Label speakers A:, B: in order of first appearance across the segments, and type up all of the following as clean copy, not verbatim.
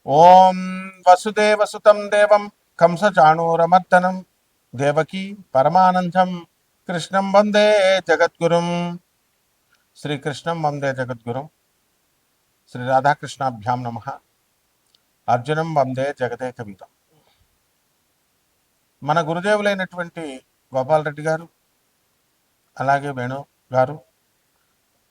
A: ఓం వసుదేవసుతం దేవం కంసచాణూరమర్దనం దేవకీ పరమానందం కృష్ణం వందే జగద్గురుం. శ్రీకృష్ణం వందే జగద్గురుం. శ్రీ రాధాకృష్ణాభ్యాం నమ. అర్జునం వందే జగదేకవీరం. మన గురుదేవులైనటువంటి గోపాలరెడ్డి గారు, అలాగే వేణు గారు,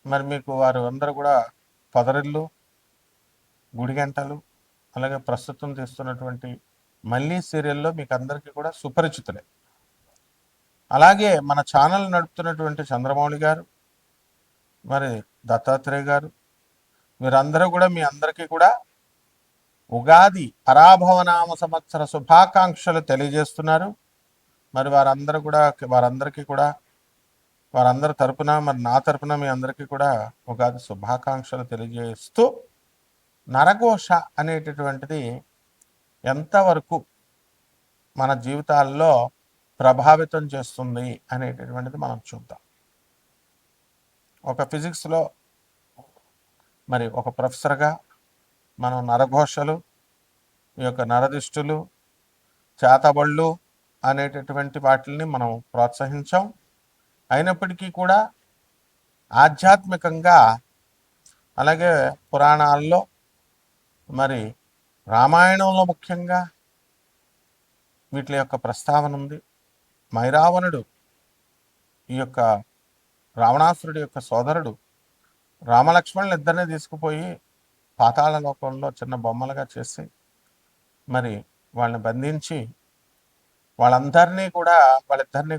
A: మరి మీకు వారు అందరూ కూడా పొదరిల్లు, గుడిగంటలు, అలాగే ప్రస్తుతం తీస్తున్నటువంటి మళ్ళీ సీరియల్లో మీకు అందరికీ కూడా సుపరిచితులే. అలాగే మన ఛానల్ నడుపుతున్నటువంటి చంద్రమౌళి గారు, మరి దత్తాత్రేయ గారు, వీరందరూ కూడా మీ అందరికీ కూడా ఉగాది పరాభవనామ సంవత్సర శుభాకాంక్షలు తెలియజేస్తున్నారు. మరి వారందరికీ కూడా వారందరి తరపున, మరి నా తరపున మీ అందరికీ కూడా ఉగాది శుభాకాంక్షలు తెలియజేస్తూ, నరఘోష అనేటటువంటిది ఎంతవరకు మన జీవితాల్లో ప్రభావితం చేస్తుంది అనేటటువంటిది మనం చూద్దాం. ఒక ఫిజిక్స్లో మరి ఒక ప్రొఫెసర్గా మనం నరఘోషలు, ఈ యొక్క నరదిష్టులు, చేతబళ్ళు అనేటటువంటి వాటిని మనం ప్రోత్సహించాం. అయినప్పటికీ కూడా ఆధ్యాత్మికంగా, అలాగే పురాణాల్లో, మరి రామాయణంలో ముఖ్యంగా వీటి యొక్క ప్రస్తావన ఉంది. మైరావణుడు, ఈ యొక్క రావణాసురుడి యొక్క సోదరుడు, రామలక్ష్మణులు ఇద్దరిని తీసుకుపోయి పాతాళ లోకంలో చిన్న బొమ్మలుగా చేసి మరి వాళ్ళని బంధించి వాళ్ళిద్దరినీ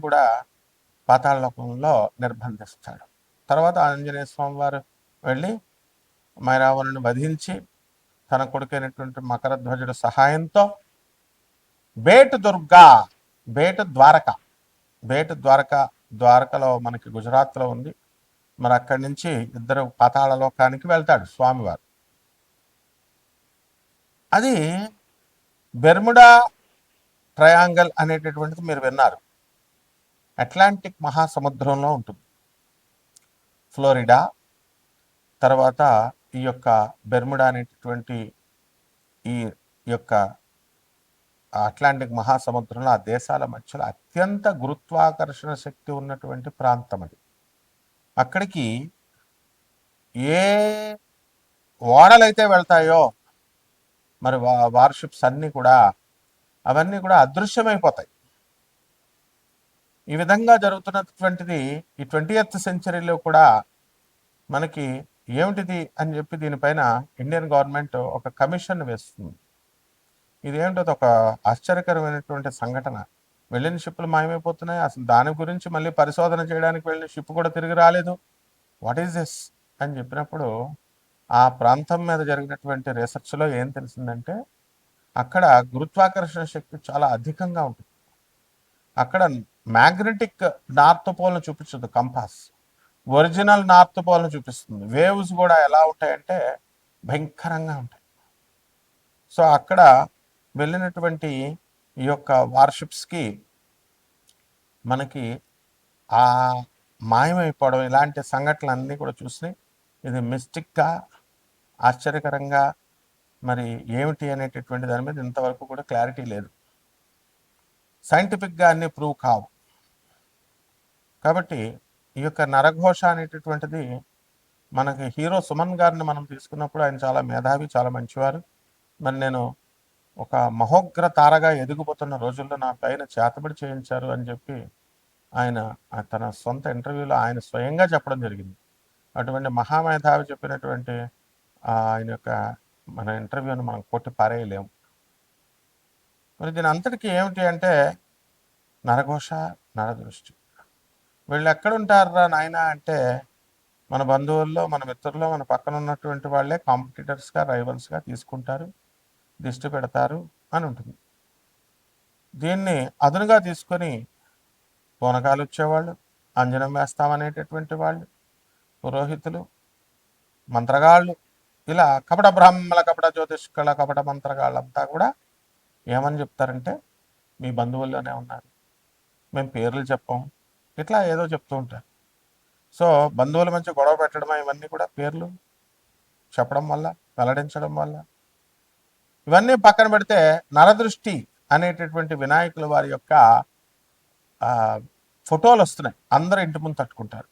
A: కూడా పాతాళ లోకంలో నిర్బంధిస్తాడు. తర్వాత ఆంజనేయ స్వామి వారు వెళ్ళి మైరావణుని వధించి తన కొడుకైనటువంటి మకరధ్వజుడి సహాయంతో ద్వారకలో మనకి గుజరాత్లో ఉంది. మరి అక్కడి నుంచి ఇద్దరు పాతాళ లోకానికి వెళ్తాడు స్వామివారు. అది బెర్ముడా ట్రయాంగల్ అనేటటువంటిది మీరు విన్నారు. అట్లాంటిక్ మహాసముద్రంలో ఉంటుంది. ఫ్లోరిడా, తర్వాత ఈ యొక్క బెర్ముడా అనేటటువంటి ఈ యొక్క అట్లాంటిక్ మహాసముద్రంలో ఆ దేశాల మధ్యలో అత్యంత గురుత్వాకర్షణ శక్తి ఉన్నటువంటి ప్రాంతం అది. అక్కడికి ఏ ఓడలైతే వెళ్తాయో మరి వార్షిప్స్ అవన్నీ కూడా అదృశ్యమైపోతాయి. ఈ విధంగా జరుగుతున్నటువంటిది ఈ 20th సెంచరీలో కూడా మనకి ఏమిటిది అని చెప్పి దీనిపైన ఇండియన్ గవర్నమెంట్ ఒక కమిషన్ వేస్తుంది. ఇదేమిటో ఒక ఆశ్చర్యకరమైనటువంటి సంఘటన. వెళ్ళిన షిప్పులు మాయమైపోతున్నాయి. అసలు దాని గురించి మళ్ళీ పరిశోధన చేయడానికి వెళ్ళిన షిప్ కూడా తిరిగి రాలేదు. వాట్ ఈస్ దిస్ అని చెప్పినప్పుడు ఆ ప్రాంతం మీద జరిగినటువంటి రీసెర్చ్లో ఏం తెలిసిందంటే అక్కడ గురుత్వాకర్షణ శక్తి చాలా అధికంగా ఉంటుంది. అక్కడ మ్యాగ్నెటిక్ నార్త్ పోల్ను చూపించదు కంపాస్, ఒరిజినల్ నార్త్ పోల్ను చూపిస్తుంది. వేవ్స్ కూడా ఎలా ఉంటాయంటే భయంకరంగా ఉంటాయి. సో అక్కడ వెళ్ళినటువంటి ఈ యొక్క వార్షిప్స్కి మనకి ఆ మాయమైపోవడం, ఇలాంటి సంఘటనలన్నీ కూడా చూసి ఇది మిస్టిక్గా, ఆశ్చర్యకరంగా మరి ఏమిటి అనేటటువంటి దాని మీద ఇంతవరకు కూడా క్లారిటీ లేదు. సైంటిఫిక్గా అన్ని ప్రూవ్ కావు. కాబట్టి ఈ యొక్క నరఘోష అనేటటువంటిది మనకి హీరో సుమన్ గారిని మనం తీసుకున్నప్పుడు ఆయన చాలా మేధావి, చాలా మంచివారు. మరి నేను ఒక మహోగ్ర తారగా ఎదిగిపోతున్న రోజుల్లో నా పైన చేతబడి చేయించారు అని చెప్పి ఆయన తన సొంత ఇంటర్వ్యూలో ఆయన స్వయంగా చెప్పడం జరిగింది. అటువంటి మహామేధావి చెప్పినటువంటి ఆయన యొక్క మన ఇంటర్వ్యూని మనం కొట్టి పారేయలేము. మరి దీని అంతటికీ ఏమిటి అంటే నరఘోష, నరదృష్టి. వీళ్ళు ఎక్కడుంటారా నాయన అంటే మన బంధువుల్లో, మన మిత్రుల్లో, మన పక్కన ఉన్నటువంటి వాళ్ళే కాంపిటీటర్స్గా, రైవల్స్గా తీసుకుంటారు, దిష్టి పెడతారు అని ఉంటుంది. దీన్ని అదునుగా తీసుకొని పూనకాలు వచ్చేవాళ్ళు, అంజనం వేస్తామనేటటువంటి వాళ్ళు, పురోహితులు, మంత్రగాళ్ళు, ఇలా కపట బ్రాహ్మణ, కపట జ్యోతిష్కుల, కపట మంత్రగాళ్ళంతా కూడా ఏమని చెప్తారంటే మీ బంధువుల్లోనే ఉన్నారు, మేము పేర్లు చెప్పాం, ఇట్లా ఏదో చెప్తూ ఉంటారు. సో బంధువుల మధ్య గొడవ పెట్టడం, ఇవన్నీ కూడా పేర్లు చెప్పడం వల్ల, వెల్లడించడం వల్ల ఇవన్నీ పక్కన పెడితే నరదృష్టి అనేటటువంటి వినాయకుల వారి యొక్క ఫోటోలు వస్తున్నాయి, అందరూ ఇంటి ముందు తట్టుకుంటారు.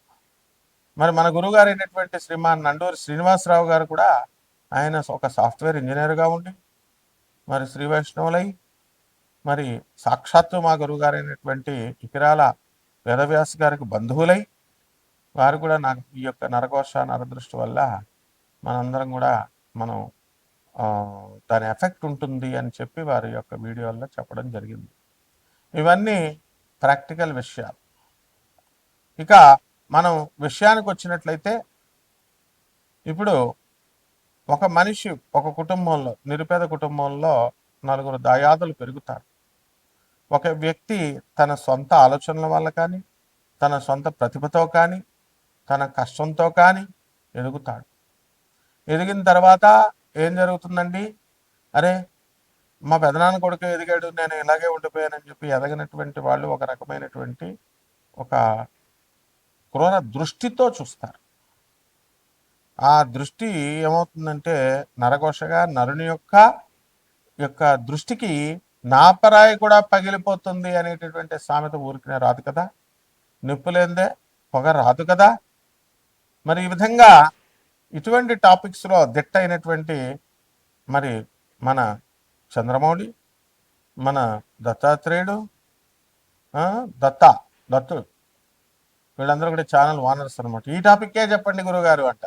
A: మరి మన గురువుగారు అయినటువంటి శ్రీమాన్ నండూరి శ్రీనివాసరావు గారు కూడా ఆయన ఒక సాఫ్ట్వేర్ ఇంజనీర్గా ఉండి మరి శ్రీ వైష్ణవులై మరి సాక్షాత్తు మా గురువుగారు అయినటువంటి ఇకిరాల వేదవ్యాస్ గారికి బంధువులై వారు కూడా నాకు ఈ యొక్క నరఘోష నరదృష్టి వల్ల మనందరం కూడా మనం దాని ఎఫెక్ట్ ఉంటుంది అని చెప్పి వారి యొక్క వీడియోల్లో చెప్పడం జరిగింది. ఇవన్నీ ప్రాక్టికల్ విషయాలు. ఇక మనం విషయానికి వచ్చినట్లయితే ఇప్పుడు ఒక మనిషి ఒక కుటుంబంలో, నిరుపేద కుటుంబంలో నలుగురు దాయాదులు పెరుగుతారు. ఒక వ్యక్తి తన సొంత ఆలోచనల వల్ల కానీ, తన సొంత ప్రతిభతో కానీ, తన కష్టంతో కానీ ఎదుగుతాడు. ఎదిగిన తర్వాత ఏం జరుగుతుందండి? అరే మా పెదనాన్న కొడుకు ఎదిగాడు, నేను ఇలాగే ఉండిపోయానని చెప్పి ఎదగినటువంటి వాళ్ళు ఒక రకమైనటువంటి ఒక క్రూర దృష్టితో చూస్తారు. ఆ దృష్టి ఏమవుతుందంటే నరఘోషగా నరుని యొక్క దృష్టికి నాపరాయి కూడా పగిలిపోతుంది అనేటటువంటి సామెత ఊరికినే రాదు కదా, నిప్పులేందే పొగ రాదు కదా. మరి ఈ విధంగా ఇటువంటి టాపిక్స్లో దిట్ట అయినటువంటి మరి మన చంద్రమౌళి, మన దత్తాత్రేయుడు, దత్తుడు, వీళ్ళందరూ కూడా ఛానల్ ఓనర్స్ అనమాట. ఈ టాపిక్కే చెప్పండి గురువుగారు అంట.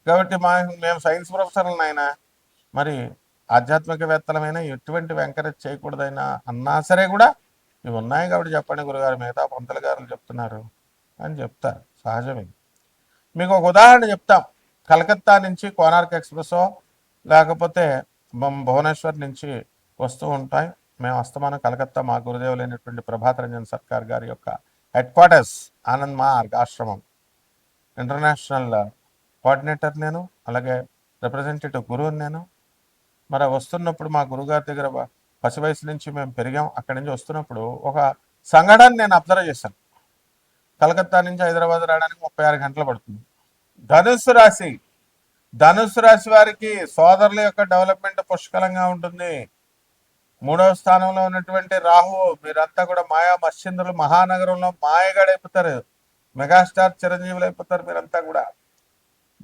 A: కాబట్టి మేము సైన్స్ ప్రొఫెసర్లను అయినా మరి ఆధ్యాత్మికవేత్తలమైనా ఎటువంటి ఎంకరేజ్ చేయకూడదైనా అన్నా సరే కూడా ఇవి ఉన్నాయి కాబట్టి చెప్పండి గురుగారు, మిగతా పంతుల గారు చెప్తున్నారు అని చెప్తారు, సహజమే. మీకు ఒక ఉదాహరణ చెప్తాం. కలకత్తా నుంచి కోనార్క్ ఎక్స్ప్రెస్సో లేకపోతే భువనేశ్వర్ నుంచి వస్తూ ఉంటాయి. మేము అస్తమానం కలకత్తా మా గురుదేవులైనటువంటి ప్రభాత్ రంజన్ సర్కార్ గారి యొక్క హెడ్ క్వార్టర్స్ ఆనంద్ మార్గ్ ఆశ్రమం ఇంటర్నేషనల్ కోఆర్డినేటర్ నేను, అలాగే రిప్రజెంటేటివ్ గురువుని నేను. మరి వస్తున్నప్పుడు మా గురుగారి దగ్గర పసి వయసు నుంచి మేము పెరిగాం. అక్కడి నుంచి వస్తున్నప్పుడు ఒక సంఘటన నేను అబ్జర్వ్ చేశాను. కలకత్తా నుంచి హైదరాబాద్ రావడానికి 36 గంటలు పడుతుంది. ధనుసు రాశి వారికి సోదరుల యొక్క డెవలప్మెంట్ పుష్కలంగా ఉంటుంది. 3వ స్థానంలో ఉన్నటువంటి రాహు, మీరంతా కూడా మాయా మత్స్యంద్రులు, మహానగరంలో మాయగాడైపోతారు, మెగాస్టార్ చిరంజీవులు అయిపోతారు మీరంతా కూడా.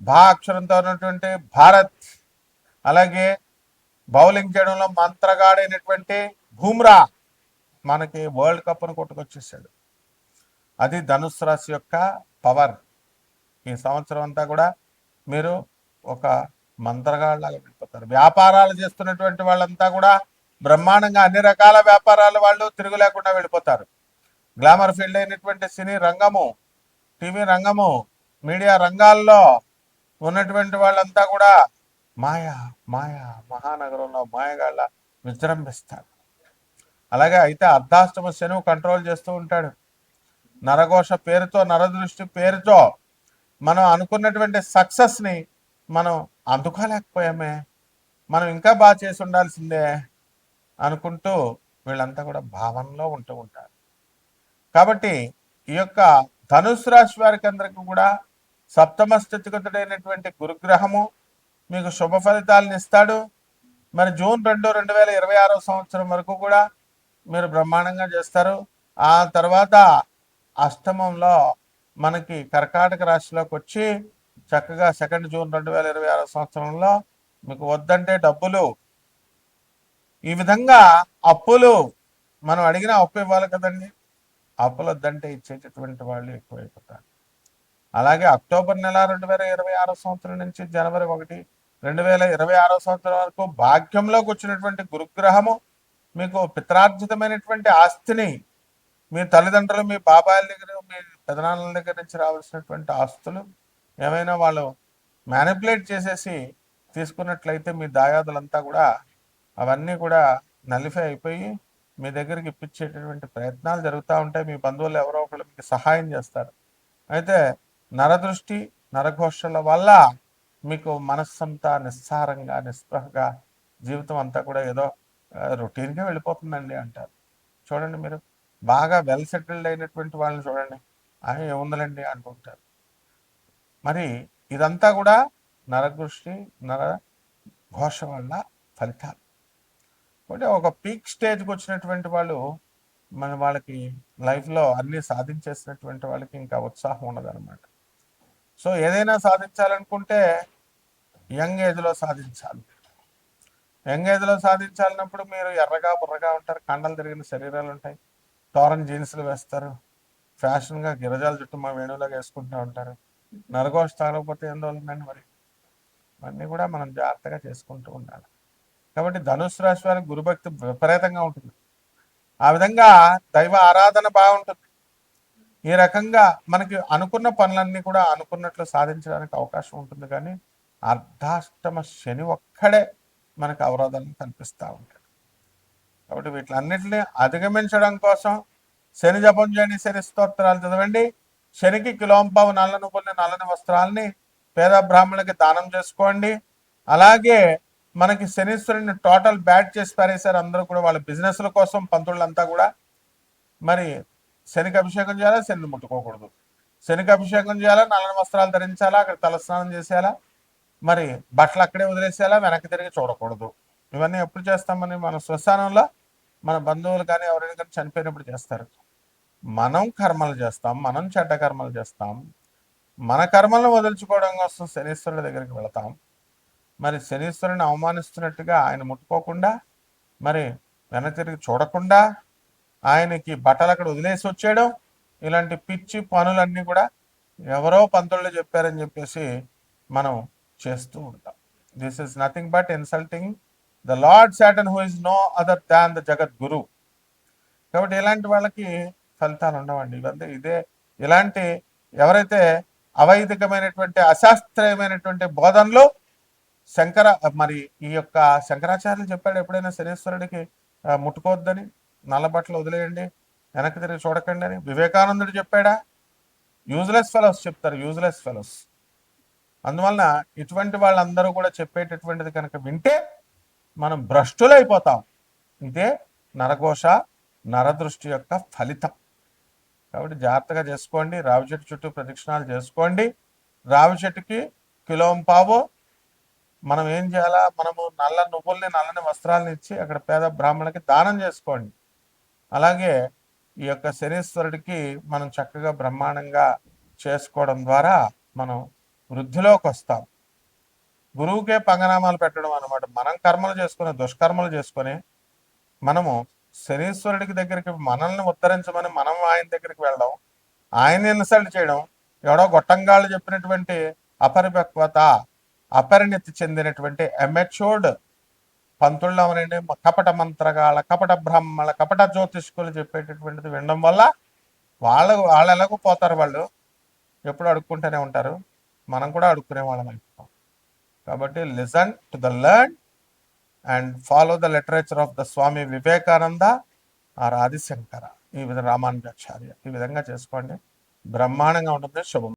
A: భా అక్షరంతో ఉన్నటువంటి భారత్, అలాగే బౌలింగ్ చేయడంలో మంత్రగాడైనటువంటి బూమ్రా మనకి వరల్డ్ కప్ను కొట్టుకొచ్చేసాడు. అది ధనుసు రాశి యొక్క పవర్. ఈ సంవత్సరం అంతా కూడా మీరు ఒక మంత్రగాళ్ళలాగా వెళ్ళిపోతారు. వ్యాపారాలు చేస్తున్నటువంటి వాళ్ళంతా కూడా బ్రహ్మాండంగా అన్ని రకాల వ్యాపారాలు వాళ్ళు తిరుగు లేకుండా వెళ్ళిపోతారు. గ్లామర్ ఫీల్డ్ అయినటువంటి సినీ రంగము, టీవీ రంగము, మీడియా రంగాల్లో ఉన్నటువంటి వాళ్ళంతా కూడా మహానగరంలో మాయగాళ్ళ విజృంభిస్తారు. అలాగే అయితే అర్ధాష్టమ శనువు కంట్రోల్ చేస్తూ ఉంటాడు. నరఘోష పేరుతో, నరదృష్టి పేరుతో మనం అనుకున్నటువంటి సక్సెస్ని మనం అందుకోలేకపోయామే, మనం ఇంకా బాగా చేసి ఉండాల్సిందే అనుకుంటూ వీళ్ళంతా కూడా భావనలో ఉంటూ ఉంటారు. కాబట్టి ఈ యొక్క ధనుసు రాశి వారికి అందరికీ కూడా సప్తమ స్థితిగతుడైనటువంటి గురుగ్రహము మీకు శుభ ఫలితాలను ఇస్తాడు. మరి జూన్ 2, 2026 సంవత్సరం వరకు కూడా మీరు బ్రహ్మాండంగా చేస్తారు. ఆ తర్వాత అష్టమంలో మనకి కర్కాటక రాశిలోకి వచ్చి చక్కగా 2 జూన్ 2026 సంవత్సరంలో మీకు వద్దంటే డబ్బులు, ఈ విధంగా అప్పులు, మనం అడిగిన అప్పు ఇవ్వాలి కదండి, అప్పులు వద్దంటే ఇచ్చేటటువంటి వాళ్ళు ఎక్కువైపోతారు. అలాగే అక్టోబర్ నెల 2026 సంవత్సరం నుంచి జనవరి 1, 2026 సంవత్సరం వరకు భాగ్యంలోకి వచ్చినటువంటి గురుగ్రహము మీకు పిత్రార్జితమైనటువంటి ఆస్తిని, మీ తల్లిదండ్రులు, మీ బాబాయిల దగ్గర, మీ పెదనాన్నల దగ్గర నుంచి రావాల్సినటువంటి ఆస్తులు ఏమైనా వాళ్ళు మ్యానిపులేట్ చేసేసి తీసుకున్నట్లయితే మీ దాయాదులంతా కూడా అవన్నీ కూడా నలిఫై అయిపోయి మీ దగ్గరికి ఇప్పించేటటువంటి ప్రయత్నాలు జరుగుతూ ఉంటాయి. మీ బంధువులు ఎవరో ఒకళ్ళు మీకు సహాయం చేస్తారు. అయితే నరదృష్టి, నరఘోషల వల్ల మీకు మనస్సంతా నిస్సారంగా, నిస్పృహగా, జీవితం అంతా కూడా ఏదో రొటీన్గా వెళ్ళిపోతుందండి అంటారు. చూడండి, మీరు బాగా వెల్ సెటిల్డ్ అయినటువంటి వాళ్ళని చూడండి, ఏముందండి అంటుంటారు. మరి ఇదంతా కూడా నరదృష్టి, నరఘోష వల్ల ఫలితాలు. అంటే ఒక పీక్ స్టేజ్కి వచ్చినటువంటి వాళ్ళు వాళ్ళకి లైఫ్లో అన్నీ సాధించేసినటువంటి వాళ్ళకి ఇంకా ఉత్సాహం ఉండదన్నమాట. సో ఏదైనా సాధించాలనుకుంటే యంగ్ ఏజ్లో సాధించాలి. యంగ్ ఏజ్లో సాధించాలన్నప్పుడు మీరు ఎర్రగా బుర్రగా ఉంటారు, కండలు తిరిగిన శరీరాలు ఉంటాయి, టోరన్ జీన్స్లు వేస్తారు, ఫ్యాషన్గా గిరజాల చుట్టూ మా వేణువులాగా వేసుకుంటూ ఉంటారు. నరఘోష తాగకపోతే ఏం రోజులండి మరి. అన్నీ కూడా మనం జాగ్రత్తగా చేసుకుంటూ ఉండాలి. కాబట్టి ధనుసు రాశి వారికి గురుభక్తి విపరీతంగా ఉంటుంది. ఆ విధంగా దైవ ఆరాధన బాగుంటుంది. ఈ రకంగా మనకి అనుకున్న పనులన్నీ కూడా అనుకున్నట్లు సాధించడానికి అవకాశం ఉంటుంది. కానీ అర్ధాష్టమ శని ఒక్కడే మనకు అవరోధాలను కల్పిస్తూ ఉంటాడు. కాబట్టి వీటిలన్నింటినీ అధిగమించడం కోసం శని జపం చేయండి, శని స్తోత్రాలు చదవండి, శనికి కిలోంపావు నల్ల నువ్వుల్ని నల్లని వస్త్రాలని పేద బ్రాహ్మణులకి దానం చేసుకోండి. అలాగే మనకి శనీశ్వరుని టోటల్ బ్యాట్ చేసి పారేశారు అందరూ కూడా వాళ్ళ బిజినెస్ల కోసం. పంతుళ్ళంతా కూడా మరి శనికి అభిషేకం చేయాలా, శని ముట్టుకోకూడదు. శనికి అభిషేకం చేయాలా, నల్లని వస్త్రాలు ధరించాలా, అక్కడ తలస్నానం చేసేయాలా, మరి బట్టలు అక్కడే వదిలేసేయాలా, వెనక్కి తిరిగి చూడకూడదు. ఇవన్నీ ఎప్పుడు చేస్తామని మన శ్మశానంలో మన బంధువులు కానీ ఎవరైనా కానీ చనిపోయినప్పుడు చేస్తారు. మనం కర్మలు చేస్తాం, మనం చెడ్డ కర్మలు చేస్తాం. మన కర్మలను వదులుచుకోవడం కోసం శనీశ్వరుడి దగ్గరికి వెళతాం. మరి శనీశ్వరుని అవమానిస్తున్నట్టుగా ఆయన ముట్టుకోకుండా, మరి వెనక్కి తిరిగి చూడకుండా ఆయనకి బట్టలు అక్కడ వదిలేసి వచ్చేయడం, ఇలాంటి పిచ్చి పనులన్నీ కూడా ఎవరో పంతుళ్ళు చెప్పారని చెప్పేసి మనం చేస్తూ ఉంటాం. This is nothing but insulting the lord Saturn who is no other than the జగద్గురు. కాబట్టి ఇలాంటి వాళ్ళకి ఫలితాలు ఉండవండి. ఇలాంటి ఎవరైతే అవైదికమైనటువంటి అశాస్త్రీయమైనటువంటి బోధనలు మరి ఈ యొక్క శంకరాచార్యులు చెప్పాడు ఎప్పుడైనా శనీశ్వరుడికి ముట్టుకోవద్దని, నల్లబట్టలు వదిలేయండి, వెనక్కి తిరిగి చూడకండి అని. వివేకానందుడు చెప్పాడా? యూజ్లెస్ ఫెలోస్ చెప్తారు, యూజ్లెస్ ఫెలోస్. అందువలన ఇటువంటి వాళ్ళందరూ కూడా చెప్పేటటువంటిది కనుక వింటే మనం భ్రష్టులైపోతాం. ఇదే నరఘోష, నరదృష్టి యొక్క ఫలితం. కాబట్టి జాగ్రత్తగా చేసుకోండి. రావి చెట్టు చుట్టూ ప్రదక్షిణాలు చేసుకోండి. రావి చెట్టుకి కిలోంపావు మనం ఏం చేయాలా, మనము నల్ల నువ్వుల్ని నల్లని వస్త్రాలను ఇచ్చి అక్కడ పేద బ్రాహ్మణులకి దానం చేసుకోండి. అలాగే ఈ యొక్క శనీశ్వరుడికి మనం చక్కగా బ్రహ్మాండంగా చేసుకోవడం ద్వారా మనం వృద్ధిలోకి వస్తాం. గురువుకే పంగనామాలు పెట్టడం అనమాట. మనం కర్మలు చేసుకుని దుష్కర్మలు చేసుకొని మనము శనీశ్వరుడికి దగ్గరికి మనల్ని ఉద్ధరించమని మనం ఆయన దగ్గరికి వెళ్ళడం, ఆయన ఇన్సల్ట్ చేయడం, ఎవడో గొట్టంగాళ్ళు చెప్పినటువంటి అపరిపక్వత, అపరిణతి చెందినటువంటి ఎమెచ్యూర్డ్ పంతుళ్ళు అవనండి, కపట మంత్రగాళ్ళ, కపట బ్రహ్మల, కపట జ్యోతిష్కులు చెప్పేటటువంటిది వినడం వల్ల వాళ్ళు ఎలాగో పోతారు. వాళ్ళు ఎప్పుడు అడుక్కుంటూనే ఉంటారు. మనం కూడా అడుక్కునే వాళ్ళం అయిపోతాం. కాబట్టి listen to the learn and follow the literature of the Swami Vivekananda or Adi Shankara, ఈ విధంగా రామానుజాచార్య. ఈ విధంగా చేసుకోండి, బ్రహ్మాండంగా ఉంటుంది. శుభం.